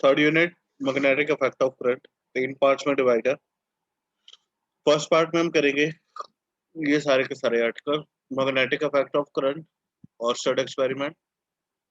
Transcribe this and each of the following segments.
Third unit magnetic effect of current, 3 parts में divide है। First part में हम करेंगे ये सारे के सारे article, magnetic effect of current, Oersted experiment,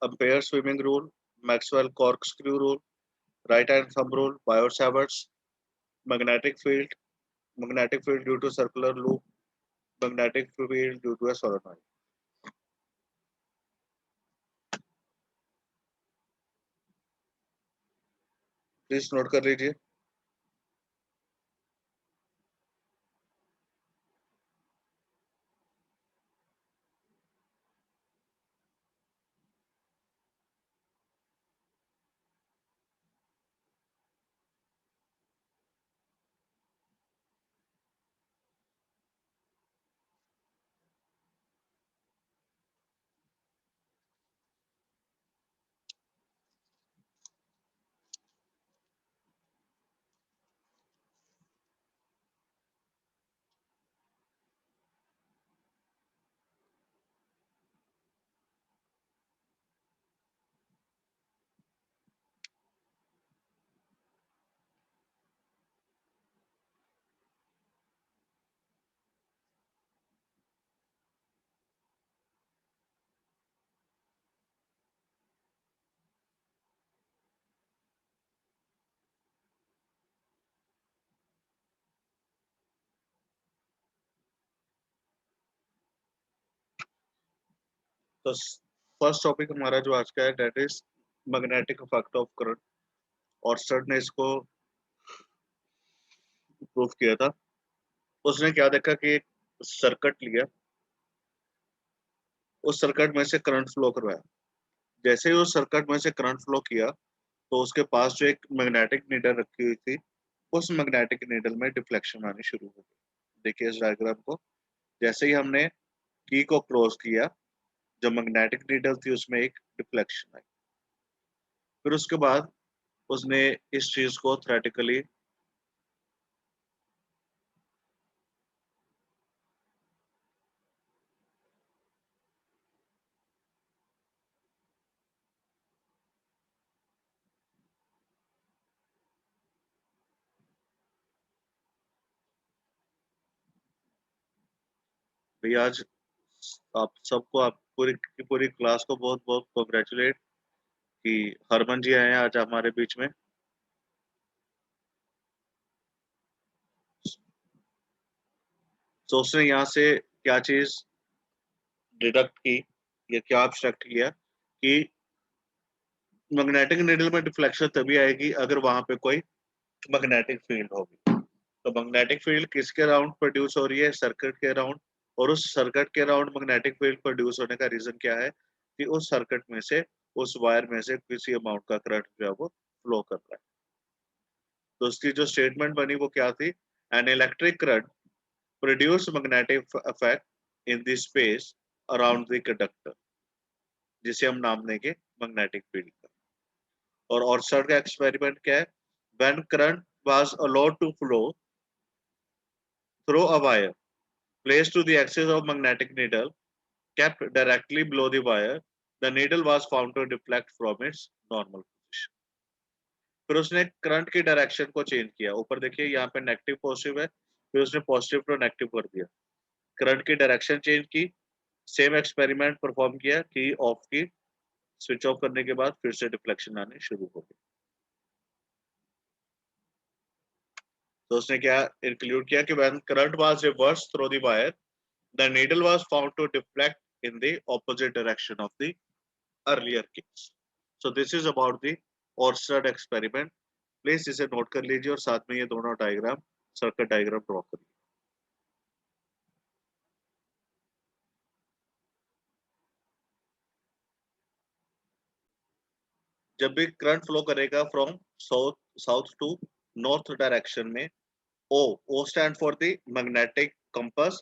Ampere swimming rule, Maxwell corkscrew rule, right hand thumb rule, Biot Savart's, magnetic field due to circular loop, magnetic field due to a solenoid। Please note कर लीजिए। तो first topic हमारा जो आज का है that is magnetic effect of current. और sir ने इसको प्रूव किया था। उसने क्या देखा कि एक सर्किट लिया, उस सर्किट में से करंट फ्लो करवाया। जैसे ही उस सर्किट में से करंट फ्लो किया तो उसके पास जो एक मैग्नेटिक नीडल रखी हुई थी, उस मैग्नेटिक नीडल में डिफ्लेक्शन आनी शुरू हो गई। देखिए इस डायग्राम को, जैसे ही हमने की को क्रॉस किया, जो मैग्नेटिक नीडल थी उसमें एक डिफ्लेक्शन आई। फिर उसके बाद उसने इस चीज को थ्योरेटिकली भैया आज आप सबको, आप पूरी की पूरी क्लास को बहुत बहुत कॉन्ग्रेचुलेट कि हरमन जी आए हैं आज हमारे बीच में। तो उसने यहाँ से क्या चीज डिडक्ट की या क्या एब्स्ट्रैक्ट किया कि मैग्नेटिक नीडल में डिफ्लेक्शन तभी आएगी अगर वहां पे कोई मैग्नेटिक फील्ड होगी। तो मैग्नेटिक फील्ड किसके अराउंड प्रोड्यूस हो रही है? सर्किट के अराउंड। और उस सर्किट के अराउंड मैग्नेटिक फील्ड प्रोड्यूस होने का रीजन क्या है कि उस सर्किट में से, उस वायर में से किसी अमाउंट का करंट जो है वो फ्लो कर रहा है। तो उसकी जो स्टेटमेंट बनी वो क्या थी? An electric current produce magnetic effect in the space around the conductor, जिसे हम नाम देंगे मैग्नेटिक फील्ड का। और ऑर्स्टेड का एक्सपेरिमेंट क्या है? When current was allowed to flow through a wire placed to the axis of magnetic needle kept directly below the wire, the needle was found to deflect from its normal position। फिर उसने current की direction को change किया। ऊपर देखिए यहाँ पे negative positive है, फिर उसने पॉजिटिव टू नेगेटिव कर दिया। करंट की डायरेक्शन चेंज की, सेम एक्सपेरिमेंट परफॉर्म किया की ऑफ की, स्विच ऑफ करने के बाद फिर से डिफ्लेक्शन आने शुरू हो गई। तो उसने क्या इंक्लूड किया कि when current was reverse through the wire, the needle was found to deflect in the opposite direction of the earlier case. So this is about the Oersted experiment. Please इसे नोट कर लीजिए और साथ में ये दोनों डायग्राम, सर्किट डायग्राम ड्रॉ करिए। जब भी करंट फ्लो करेगा from south south to north direction में, O O stand for the magnetic compass,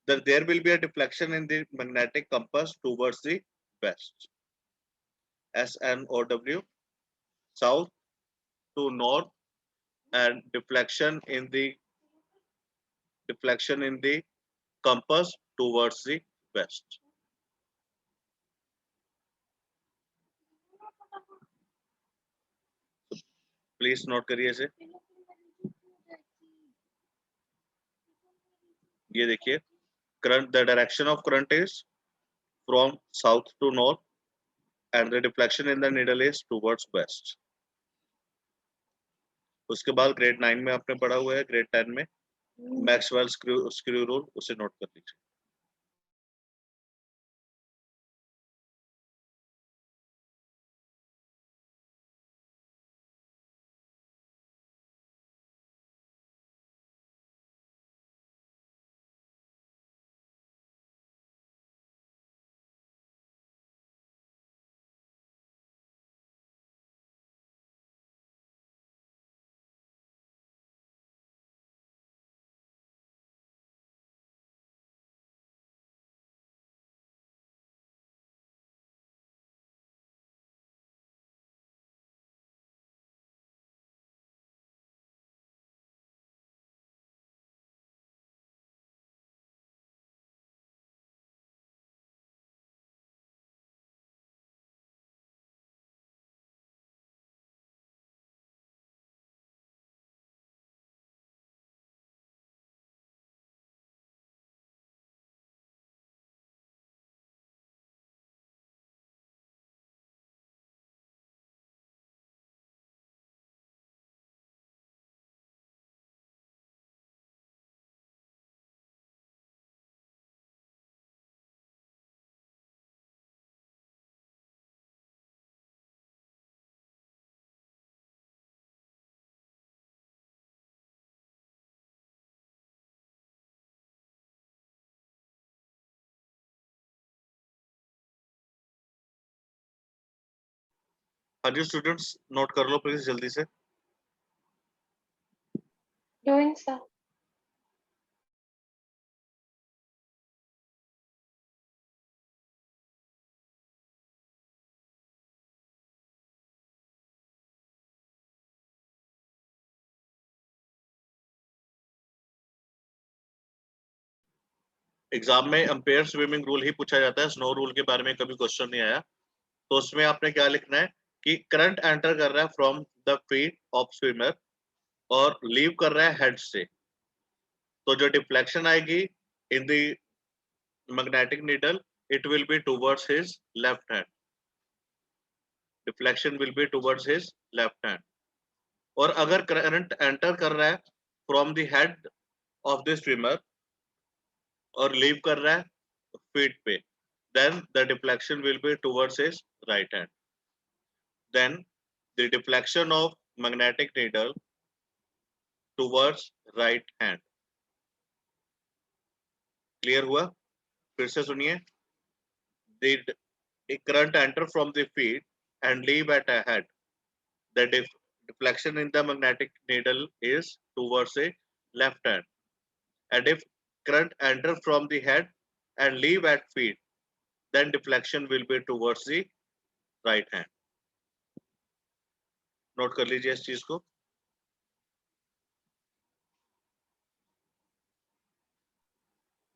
that there will be a deflection in the magnetic compass towards the west, SNOW, south to north, and deflection in the compass towards the west। Please note करिए इसे। ये देखिए, current, the direction of current is from south to north and the deflection in the needle is towards west. उसके बाद grade 9 में आपने पढ़ा हुआ है, ग्रेड 10 में मैक्सवेल स्क्रू रूल, उसे नोट कर लीजिए। हाँ जी स्टूडेंट्स, नोट कर लो प्लीज जल्दी से। Doing sir. एग्जाम में एम्पेयर स्विमिंग रूल ही पूछा जाता है, स्नो रूल के बारे में कभी क्वेश्चन नहीं आया। तो उसमें आपने क्या लिखना है कि करंट एंटर कर रहा है from the feet of swimmer और लीव कर रहा है हेड से, तो जो डिफ्लेक्शन आएगी in the magnetic needle, it will be towards his left hand. Deflection will be towards his left hand. और अगर करंट एंटर कर रहा है from the head of the swimmer और लीव कर रहा है फीट पे, then the deflection will be towards his right hand. Then the deflection of magnetic needle towards right hand. Clear हुआ? फिर से सुनिए। The current enter from the feet and leave at a head. The deflection in the magnetic needle is towards the left hand. And if current enter from the head and leave at feet, then deflection will be towards the right hand. Note कर लीजिए इस चीज को।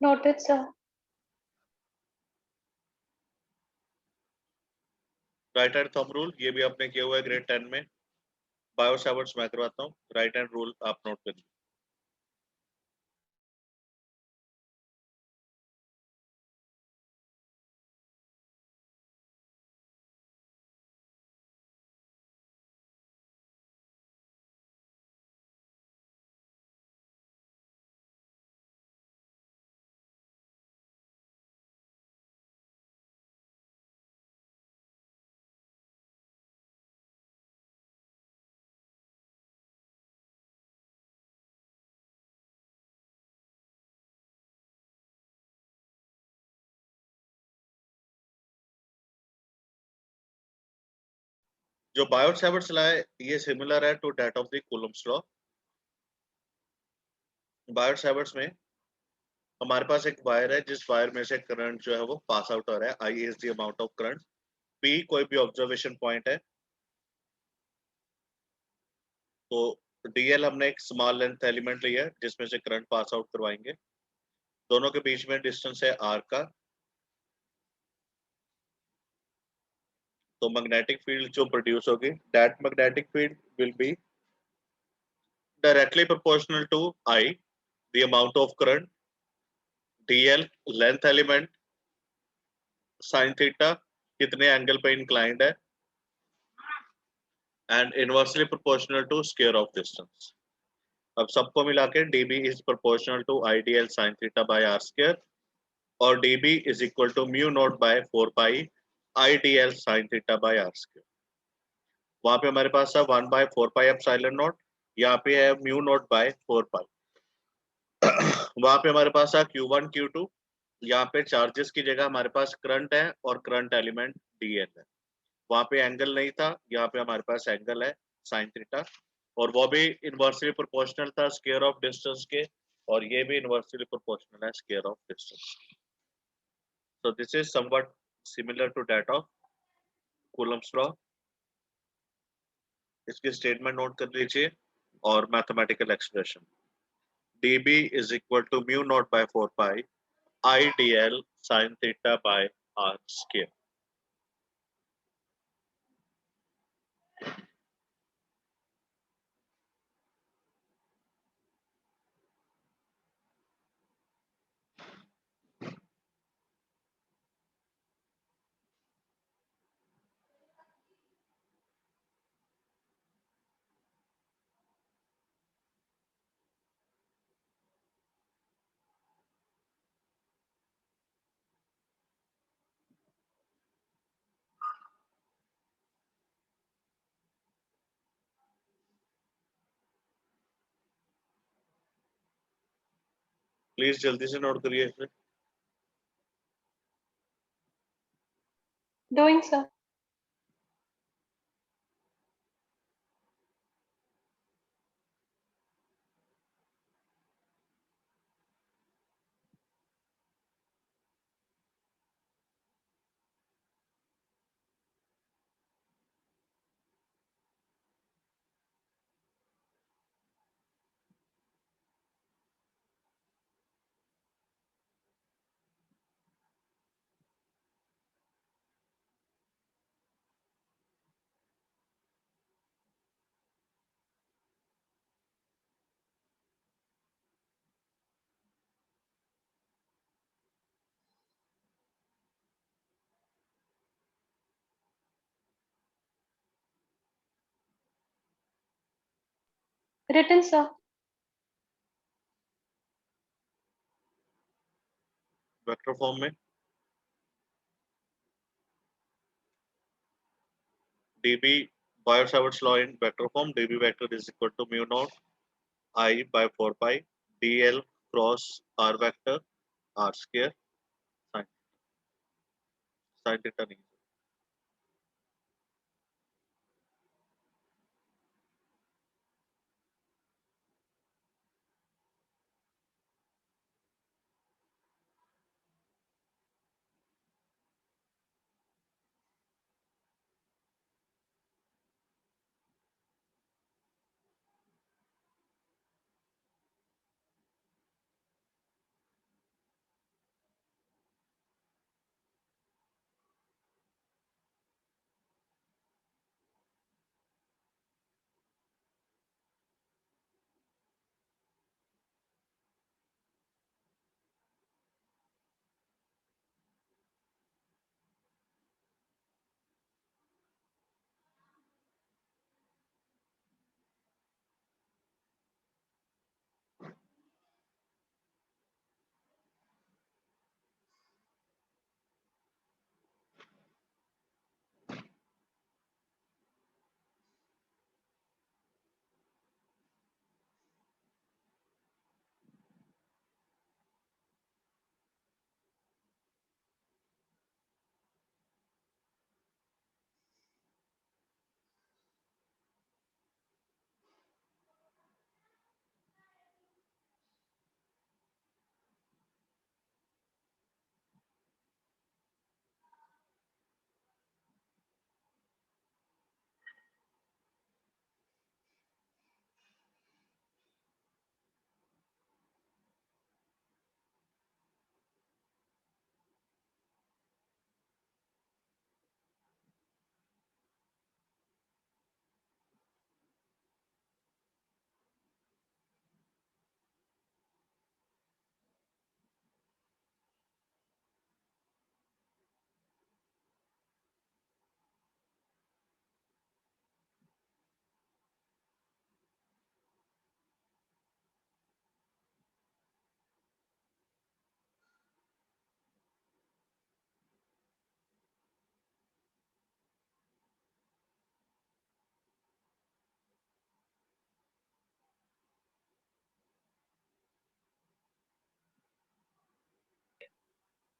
Noted sir. Right hand thumb rule, ये भी आपने किया हुआ है ग्रेड 10 में। बायो सेवर्ट्स मैं करवाता हूँ, राइट हैंड रूल आप नोट कर लीजिए। जो बायो सेवर्ट्स लॉ है ये सिमिलर है to that of the Coulomb's law. Biot Savart's में हमारे पास एक वायर है, जिस वायर में से करंट जो है वो पास आउट हो रहा है। I is the amount of current, P कोई भी ऑब्जर्वेशन पॉइंट है, तो डीएल हमने एक स्मॉल लेंथ एलिमेंट लिया है जिसमें से करंट पास आउट करवाएंगे। दोनों के बीच में डिस्टेंस है आर का। तो मैग्नेटिक फील्ड जो प्रोड्यूस होगी, that magnetic field will be directly proportional to I, the amount of current, dl length element, sin theta कितने एंगल पे इंक्लाइंड है, and inversely proportional to square of distance. अब सबको मिला के dB is proportional to IDL sin theta by r square और dB is equal to mu naught by 4 pi IDL sin theta by r square. वहां पे हमारे पास है 1 bye 4 pi epsilon not, यहाँ पे है म्यू नॉट बाय 4 पाई. वहां पे हमारे पास है Q1 Q2, यहाँ पे चार्जेस की जगह हमारे पास करंट है और करंट एलिमेंट dl है. वहां पे एंगल नहीं था, यहाँ पे हमारे पास एंगल है sin थीटा, और वो भी इनवर्सली प्रोपोर्शनल था स्क्वायर ऑफ डिस्टेंस के, और ये भी इनवर्सली प्रोपोर्शनल है square of distance. So this is somewhat similar to that of Coulomb's law. इसकी स्टेटमेंट नोट कर लीजिए और mathematical expression. dB is equal to mu naught by 4 pi IDL sin theta by r square. Please जल्दी से note करिए इसे. Doing, sir. Written, sir. Vector form में dB Biot-Savart's law in vector form, dB vector is equal to mu naught I by 4 pi dl cross r vector r square sin theta नहीं.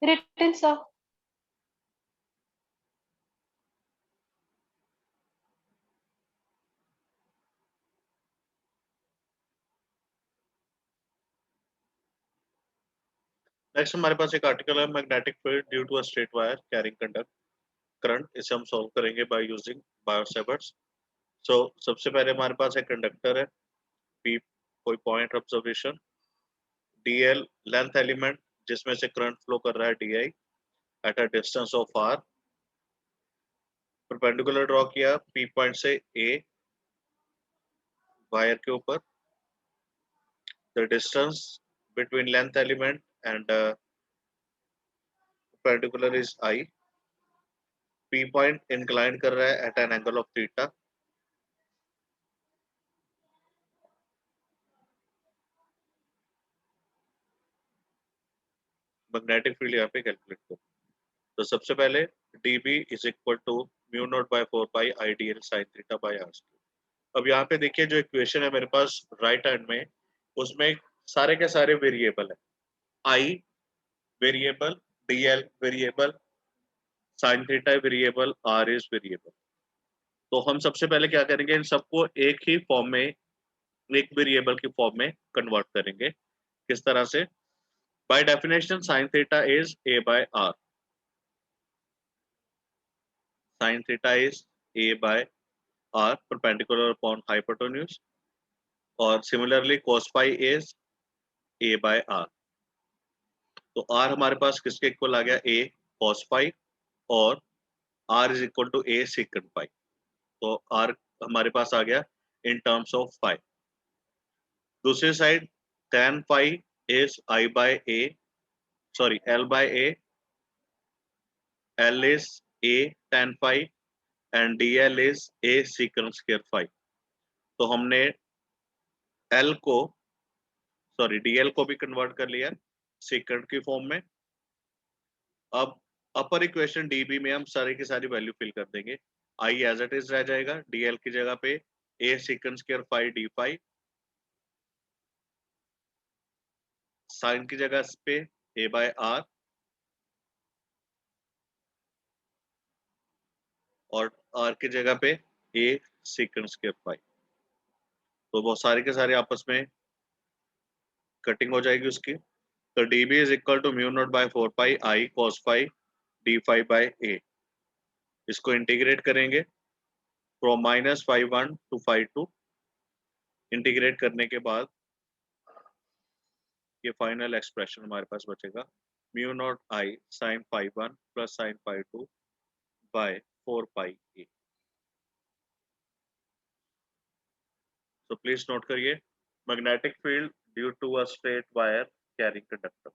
Written, sir. Next हमारे पास एक article है, magnetic field due to a straight wire carrying conduct current. इसे हम solve करेंगे by using Biot Savart's. सो सबसे पहले हमारे पास एक कंडक्टर है, पी कोई point observation, DL length element जिसमें से करंट फ्लो कर रहा है DI at a distance of R. Perpendicular draw किया पी पॉइंट से ए वायर के ऊपर। The distance between length element and perpendicular is I. P point inclined कर रहा है at an angle of theta. Magnetic field यहाँ पे calculate करो। तो सबसे पहले dB is equal to mu naught by 4 pi IDL sin theta by r square। अब यहाँ पे देखिए जो इक्वेशन है मेरे पास राइट हैंड में, उसमें सारे के सारे वेरिएबल है। I variable, DL variable, sin theta variable, R is variable. तो हम सबसे पहले क्या करेंगे, इन सबको एक ही फॉर्म में, एक वेरिएबल की फॉर्म में कन्वर्ट करेंगे। किस तरह से? By definition, sin theta is A by R. Sin theta is A by R perpendicular upon hypotenuse, और similarly cos phi is A by R। तो R हमारे पास किसके इक्वल आ गया? A cos phi, और R is equal to A secant phi। तो R हमारे पास आ गया in terms of phi। दूसरी side tan phi is I by A, sorry L by A, L is A tan phi and DL is A secant square phi। तो हमने L को, sorry DL को भी convert कर लिया second की form में। अब अपर इक्वेशन DB में हम सारी की सारी वैल्यू फिल कर देंगे। I एज इट इज रह जाएगा, DL की जगह पे A second square phi D phi, sine की जगह पे A बाय R, और R की जगह पे A सेकंड स्क्वायर फाई। तो वो सारे के सारे आपस में कटिंग हो जाएगी उसकी। तो DB is equal to mu naught by 4 pi I cos phi D phi by A। इसको इंटीग्रेट करेंगे फ्रॉम -φ1 to φ2। इंटीग्रेट करने के बाद ये फाइनल एक्सप्रेशन हमारे पास बचेगा mu naught I sine phi one plus sine phi two by 4 pi A. So please note करिए, magnetic field due to a straight wire carrying conductor.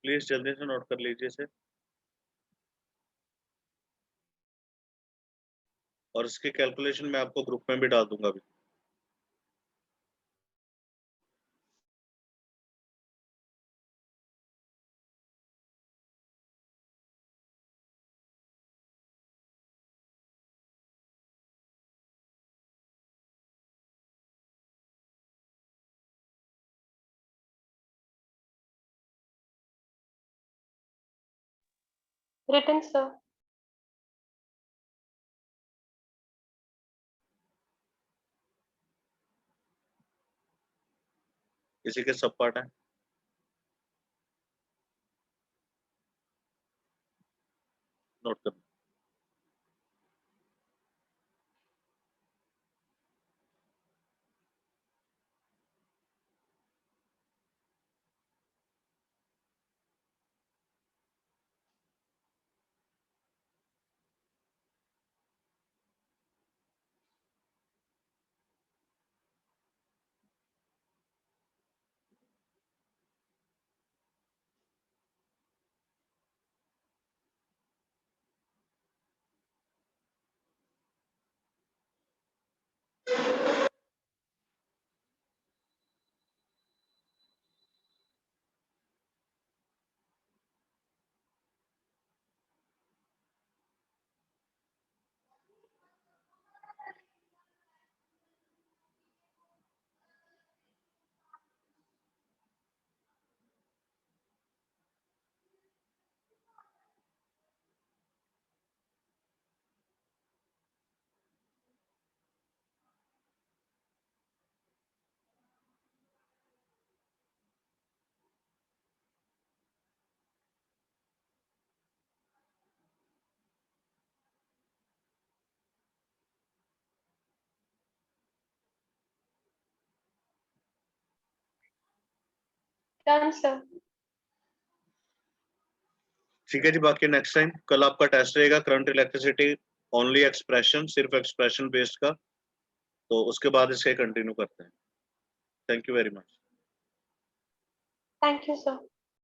Please जल्दी से नोट कर लीजिए इसे, और इसके कैलकुलेशन मैं आपको ग्रुप में भी डाल दूंगा अभी। Written, sir. इसी के सब पार्ट है। नोट कर। Done, sir. ठीक है जी, बाकी नेक्स्ट टाइम कल आपका टेस्ट रहेगा करंट इलेक्ट्रिसिटी ओनली एक्सप्रेशन, सिर्फ एक्सप्रेशन बेस्ड का, तो उसके बाद इसके कंटिन्यू करते हैं। Thank you very much. Thank you, sir.